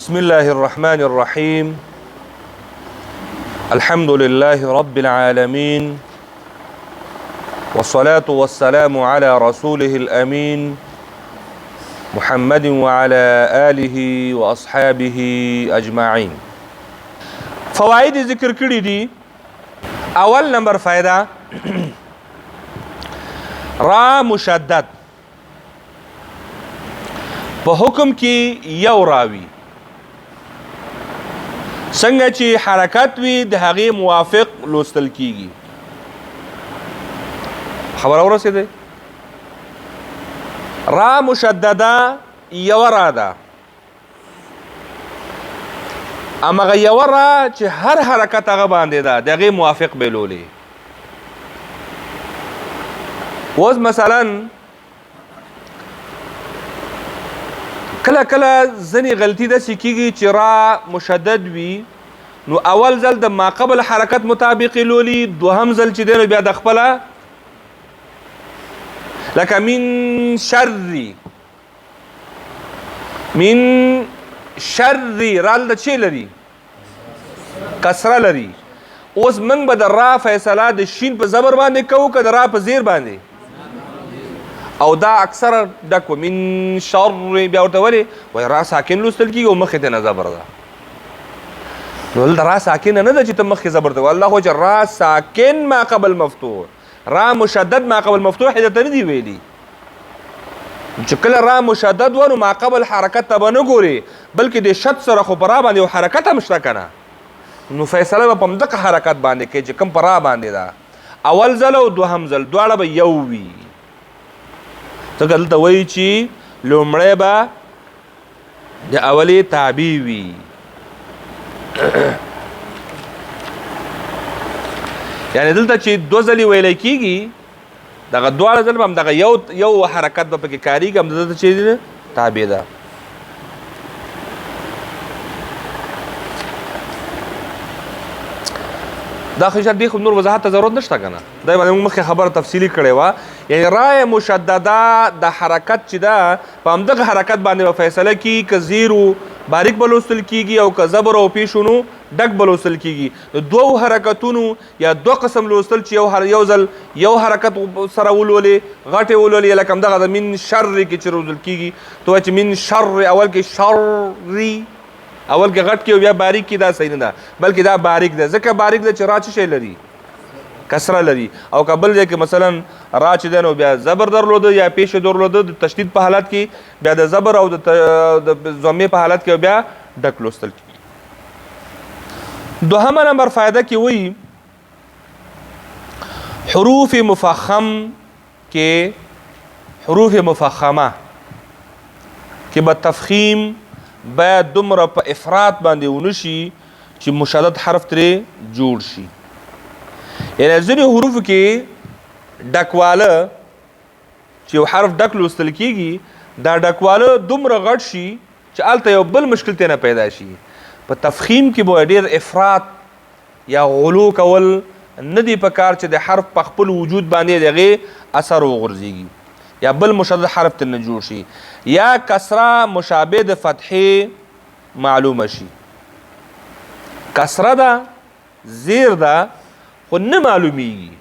بسم الله الرحمن الرحيم. الحمد لله رب العالمين، والصلاة والسلام على رسوله الأمين محمد وعلى آله وأصحابه أجمعين. فوائد ذکر کړي دي. اول نمبر فائدہ را مشدد په حکم کې یو راوي څنګه چې حرکت وي د هغې موافق لوستل کیږي. خبره ورسېده؟ را مشدده یوه را ده، همغه یوه را چې هر حرکت هغه باندې ده د هغې موافق بلولې. اوس مثلا کله کله ځینې غلطي داسې کېږي چې را مشدد وي نو اول ځل د ماقبل حرکت مطابق لولي، دوهم ځل چې دی نو بیا د خپله لکه من شر رال د چی لري؟ کسره لري. اوس موږ به د را فیصله د شین په زبر باندې کوو که د را په زیر باندې؟ او دا اکثر ډک و من شر بیا ورته ولې وایي را ساکن لوستل کېږي او مخکې ته نه زبر ده. نو دلته را ساکنه نه ده چې ته مخکې زبر ته الله خو چې را ساکن ما قبل مفتوح، را مشدد ما قبل مفتوح درته نه دي ویلي. چې کله را مشدد و نو ما قبل حرکت ته به نه ګورې بلکې د شد سره خو په را باندې یو حرکت هم شته که نه، نو فیصله به په همدغه حرکت باندې کوي چې کوم په را باندې ده. اول ځل او دوهم ځل دواړه به یو وي. ځکه دلته وایي چې لومړی به د اولې تابع وي. یعنې دلته چې دوه ځلې ویلی کېږي دغه دواړه ځل به همدغه یو حرکت به پکې کارېږي، همدلته چې تابع ده. دا خو دې خو نور وضاحت ته ضرورت نشته که نه، دا باندې موږ مخکې خبره تفصیلي کړې وه. یعنې رای مشدده د حرکت چې ده په همدغه حرکت باندې به فیصله کېږي که زیر و باریک به لوستل کېږي او که زبر او پیشونو ډک به لوستل کېږي. د دوو حرکتونو یا دوه قسم لوستل چې یو ځل یو حرکت سره ولولې غټې ولولې لکه همدغه د من شر کې چې روزل کېږي تو وایي چې من شر اول کې شري اول کې غټ کې او بیا باریک کې، دا صحیح نه ده بلکې دا باریک ده. ځکه باریک ده چې را څه شی لري؟ کسره لري. او که بل ځای کې مثلا را چې دی نو بیا زبر درلوده یا پیش درلوده د تشدید په حالت کې بیا د زبر او د ضمې په حالت کې بیا ډک لوستل کېږي. دوهمه نمبر فایده کې وایي حروف مفخم کې حروف مفخمه کې به تفخیم باید دومره په افراط باندې ونشي چې مشدد حرف ترې جوړ شي. یعنې ځینې حروفو کې ډکواله چې یو حرف ډک لوستل کېږي دا ډکواله دومره غټ شي چې هلته یو بل مشکل ته نه پیدا شي. په تفخیم کې به ډېر افراط یا غلو کول نه دی پکار چې د حرف په خپل وجود باندې د هغې اثر وغورځېږي یا بل مشدد حرف ته نه جوړ شي یا کسره مشابه د فتحې معلومه شي. کسره ده زیر ده خو نه معلومیږي.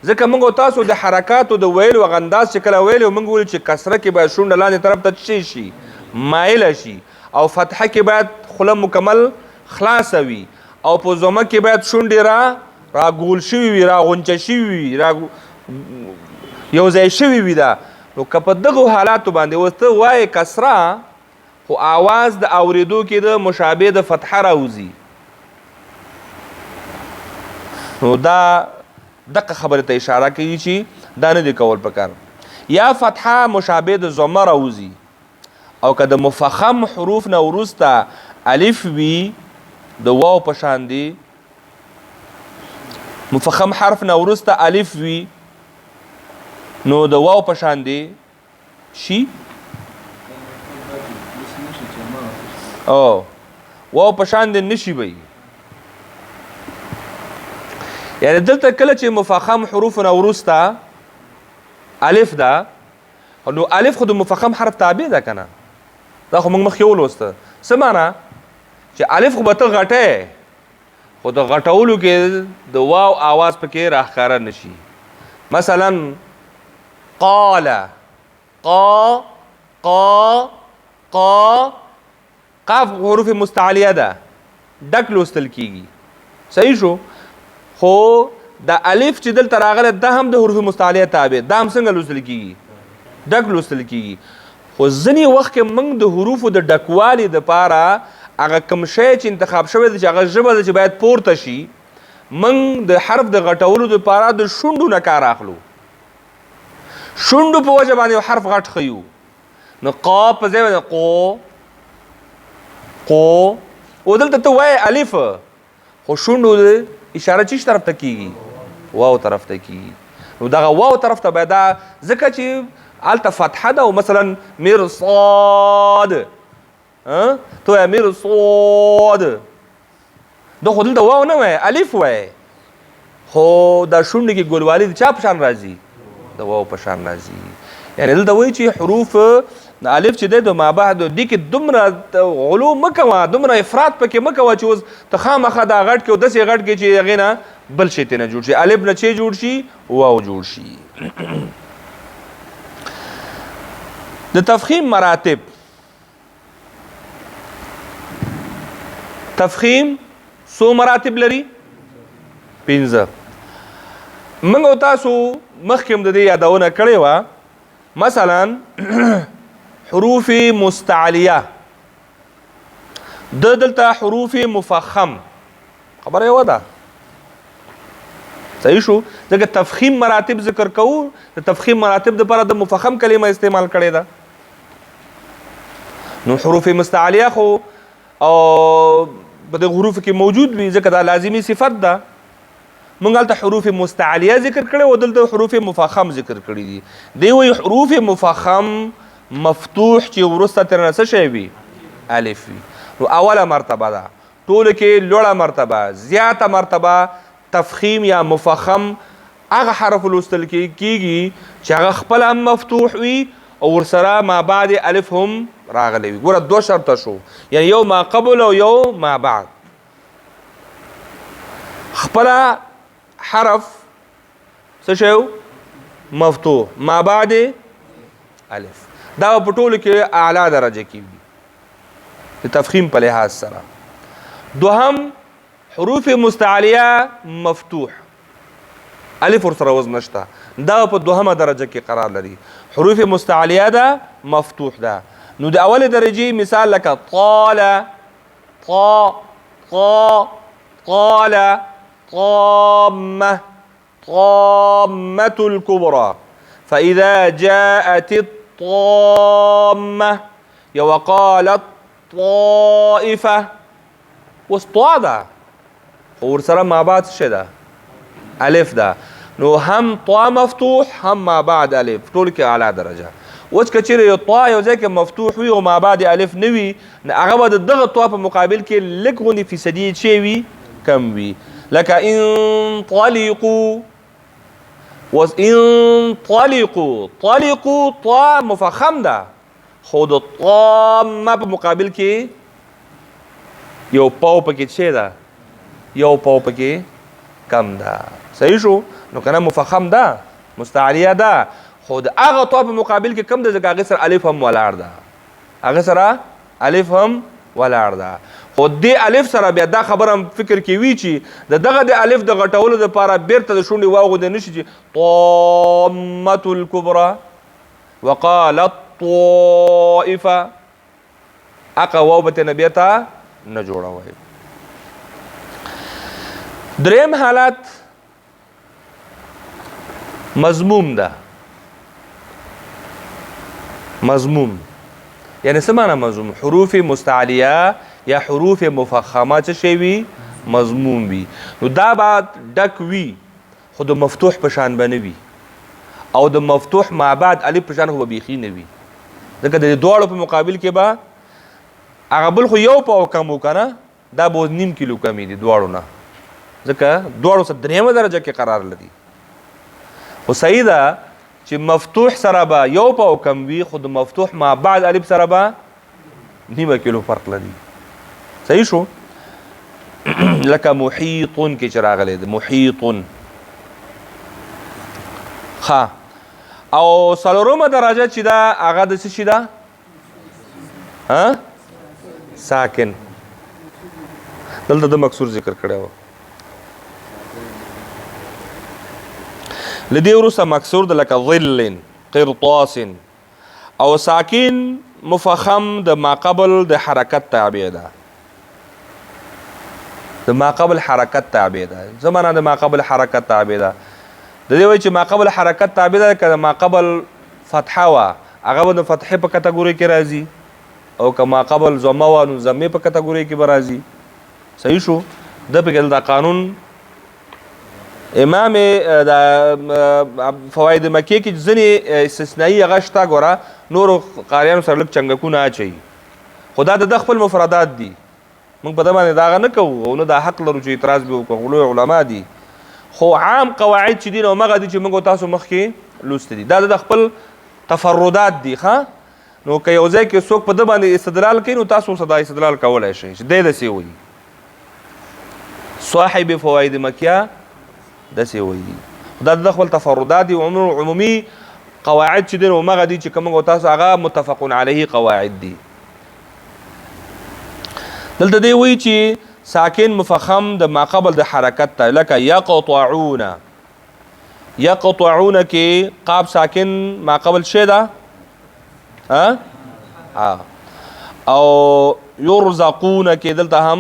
ځکه موږ تاسو د حرکاتو د ویلو هغه انداز چې کله ویلو موږ ویل چې کسره کې باید شونډه لاندې طرف ته څه شي؟ مایله شي. او فتحه کې باید خوله مکمل خلاصه وي او په ضمه کې باید شونډې را ګول شوي وي، را غونچه شوي وي، یو ځای شوي وي. دا نو که په دغو حالاتو باندې اوس ته وایې کسره خو آواز د اورېدو کې د مشابه د فتحه راوځي، نو دا دقه خبرې ته اشاره کوي چې دا نه دی کول پکار. یا فتحه مشابه د ضمه راوځي او که د مفخم حروف نه وروسته الف وي د واو په شان دی، مفخم حرف نه وروسته الف وي نو د واو په شان دی شي او واو په شان دی نشي وي. یعنی دلته کله چې مفخم حروف نه وروسته الف ده نو الف خو د مفخم حرف تابع ده که نه؟ دا خو موږ مخکې ولوسته. څه معنی؟ چې الف خو به ته غټې خو د غټولو کې د واو آواز پکې راښکاره نشي. مثلا قال قا قا قا قاف حروف مستعلیه ده ډک لوستل کیږي. صحیح شو. خو د الف چې دلته راغله دا هم د حروف مستعلیه تابع دا هم څنګه لوستل کیږي؟ ډک لوستل کیږي. خو ځینې وخت کې موږ د حروفو د ډکوالي دپاره هغه کوم شی چې انتخاب شوی دی چې هغه ژبه ده چې باید پورته شي موږ د حرف د غټولو دپاره د شونډو نه کار اخلو. شونډو په وجه باندې یو حرف غټ ښیو. نو قا په ځای باندې قو قو او دلته ته وایې الف خو شونډو اشاره چیش طرف ته کیږي؟ واو طرف ته کیږي. نو دغه واو طرف ته باید دا ځکه چې هلته فتحه ده او مثلا مرصاد تو وایې مرصاد دا خو دلته واو نه وایې الف وایې خو دا شونډې کې ګلوالي د چا په شان راځي؟ د واو په شان راځي. یعنې دلته وایي چې حروف الف چې دی د مابعد دې کې دومره غلو مه کوه دومره افراط پکې مه کوه چې اوس ته خامخا دا غټ کې او داسې غټ کې چې هغې نه بل شی ترې نه جوړ شي. الف نه چې جوړ شي واو جوړ شي. د تفخیم مراتب. تفخیم څو مراتب لري؟ 5. موږ او تاسو مخکې هم د دې یادونه کړې وه. مثلا حروف مستعلیه دلته حروف مفخم خبره یوه ده. صحیح شو. ځکه تفخیم مراتب ذکر کوو د تفخیم مراتب دپاره د مفخم کلمه استعمال کړې ده. نو حروف مستعلیه خو او په دغه حروف کې موجود وي ځکه دا لازمي صفت ده. موږ هلته حروف مستعلیه ذکر کړی او دلته حروف مفخم ذکر کړي دي. دی وایي حروف مفخم مفتوح چې وروسته ترنه څه شی وي؟ الف وي. نو اوله مرتبه ده. ټولو کې لوړه مرتبه زیاته مرتبه تفخیم یا مفخم هغه حرف لوستل کیږي چې هغه خپله هم مفتوح وي او ورسره ما بعد الف هم راغلی وي. ګوره 2 شرطه شو یعنی یو ما قبل او یو ما بعد. خپله حرف څه شی مفتوح ما بعد الف دا په ټولو کې اعلی درجه کې وي د تفخیم په لحاظ سره. دوهم حروف مستعلیه مفتوح الف ورسره وزن نشته دا په دوهمه درجه کې قرار لري. حروف مستعلیه ده مفتوح ده. نو د اول درجه مثال لکه طال طا طا طال طامه طامة الكبرى فإذا جاءت الطامة وقالت طائفة وسطوا ده ورسره مع بعض څه ده؟ الف ده. نو هم طا مفتوح هم ما بعد الف ټول کې اعلی درجه. اوس که چیرې یو طا یو ځای کې مفتوح وي او ما بعد الف نه وي هغه به د دغه طا په مقابل کې لږ غونې فیصدي چې وي کم وي. لکه انطلقوا انطلقوا طلقوا طا مفخم ده خو د طامه په مقابل کې یو پاو پکې څه ده؟ یو پاو پکې کم ده. صحیح شو. نو کنه مفخم ده مستعلیه ده خو د هغه طا په مقابل کې کم ده ځکه هغې سره الف هم ولاړ ده. هغې سره الف هم ولاړ ده. خو دې الف سره بیا دا خبره هم فکر کې وي چې دغه د الف د غټولو دپاره بیرته د شونډې واغوندی نه شي چې طامة الکبرى وقالت طائفه هغه واو به ترنه بیرته نه جوړوئ. دریم حالت مضموم ده. مضموم یعنی څه معنی مضموم؟ حروف مستعلیه یا حروف مفخمه څه شی وي؟ مضموم وي. نو دا بعد ډک وي خو د مفتوح په شان به نه وي او د مفتوح ما بعد الف په شان خو به بیخي نه وي ځکه د دواړو په مقابل کې به هغه بل خو یو پاو کم و که نه دا به 0.5 کیلو کمی دي دواړو نه ځکه دواړو سره دریمه درجه کې قرار لري. خو صحیح ده چې مفتوح سره به یو پاو کم وي خو د مفتوح ما بعد الف سره به 0.5 کیلو فرق لري. صحیح شو لکه محیطن کې چې راغلی دی محیطن. ښه او څلورمه درجه چې ده هغه د څه شي ده ساکن. دلته د مکسور ذکر کړی و. له دې وروسته مکسور د لکه ظل قرطاس او ساکن مفخم د ماقبل د حرکت تابع ده. د ماقبل حرکت تابع ده. زمانه د ماقبل حرکت تابع ده. د دې وایي چې ماقبل حرکت تابع ده که ماقبل فتحه وه هغه به د فتحې په کټګورۍ کې راځي او که ماقبل ضمه وه نو ضمې په کټګورۍ کې به راځي. صحیح شو. د پکې دا قانون امام د فواید مکې کې ځینې استثنایي هغه شته ګوره نورو قاریانو سره لږ چنګکونه اچوي خو دا د خپل مفردات دي موږ په ده باندې دا هغه نه کوو او نه دا حق لرو چې اعتراض به وکړو. لوی علما دي خو عام قواعد چې دي نو همغه دي چې موږ تاسو مخکې لوستي دي. دا د خپل تفردات دي. ښه نو که یو ځای کې څوک په ده باندې استدلال کوي نو تاسو ورسره دا استدلال کولی شئ چې دی داسې وایي. صاحب فواید مکیه داسې وایي. دا د خپل تفردات دي. عمومي قواعد چې دي نو همغه دي چې که موږ تاسو هغه متفق علیه قواعد دي. دلته دی وایي چې ساکن مفخم د ماقبل د حرکت ته لکه یقطعون. یقطعون کې قاب ساکن ماقبل شی ده او یرزقون کې دلته هم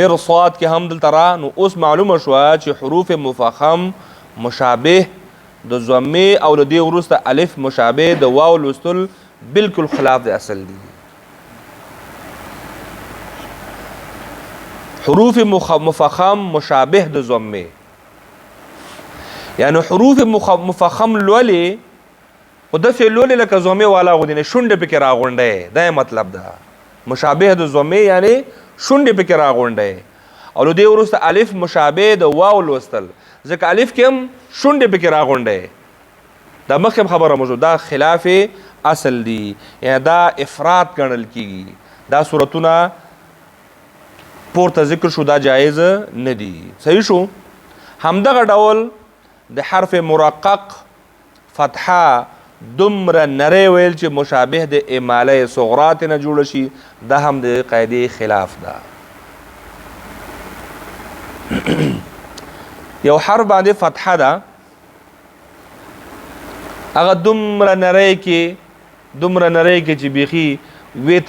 مرصاد کې هم دلته را. نو اوس معلومه شوه چې حروف مفخم مشابه د ضمې او له دې وروسته الف مشابه د واو لوستل بالکل خلاف د اصل دي. حروف مفخم مشابه د ضمې یعنی حروف مفخم لولې خو داسې لولې لکه ضمې والا غوندې نه شونډې پکې راغونډی. دا یې مطلب ده. مشابه د ضمې یعنی شونډې پکې راغونډی او له دې وروسته الف مشابه د واو لوستل ځکه الف کې هم شونډې پکې راغونډی. دا مخکې هم خبره موجود دا خلاف اصل دي یعنی دا افراط ګڼل کېږي. دا صورتونه پورته ذکر شو دا جایز نه دي. صحیح شو. همدغه ډول د حرف مرقق فتحه دومره نری ویل چې مشابه د اماله صغرات نه جوړه شي دا هم د قاعدې خلاف ده. یو حرف باندې فتحه ده هغه دومره نری کې چې بیخي ویت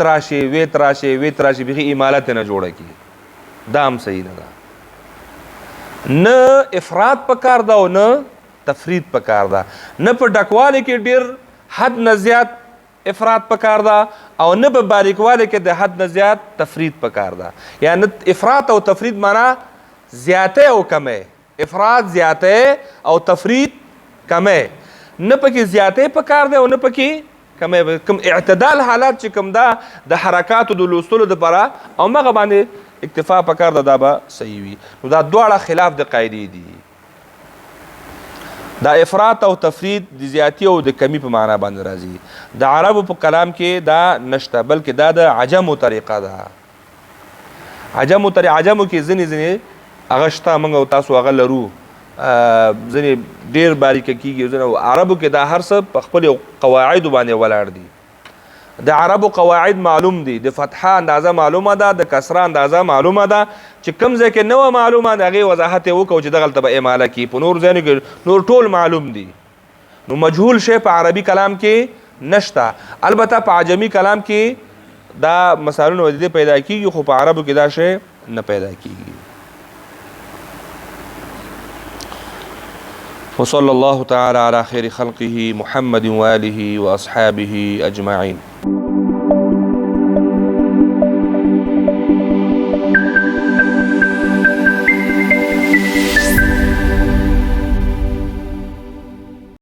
راشي بیخي اماله ته نه جوړه کی دا هم صحیح نه ده. نه افراط پکار ده او نه تفرید پکار ده. نه په ډکواله کې ډیر حد نه زیات افراط پکار ده او نه په باریکواله کې د حد نه زیات تفرید پکار ده. یعنی افراط او تفرید معنا زیاته او کمه. افراط زیاته او تفرید کمه. نه پکې زیاته پکار ده او نه پکې کمه. کوم اعتدال حالات چې کوم دا د حرکاتو د لوستلو دپاره او مغه باندې اکتفا پکار ده دا به صحیح وي. نو دا دواړه خلاف د قاعدې دي. دا افراط او تفرید د زیاتی او د کمی په معنا باندې راځي. د عربو په کلام کې دا نشته بلکې دا د عجمو طریقه ده. عجمو کې ځینې هغه شته موږ او تاسو هغه لرو ځینې ډېر باریکه کېږي. عربو کې دا هر څه په خپلو قواعدو باندې ولاړ دي. د عربو قواعد معلوم دي. د فتحه اندازه معلومه ده د کسره اندازه معلومه ده چې کوم ځای کې نه وه معلومه د هغې وضاحت یې وکړو چې دغلته به اماله کي. په نور ځایونو کې نور ټول معلوم دي. نو مجهول شی په عربي کلام کې نشته. البته په عجمي کلام کې دا مثالونه ودې پیدا کېږي خو په عربو کې دا شی نه پیدا کېږي. وصلى الله تعالى على خير خلقه محمد وآله وأصحابه أجمعين.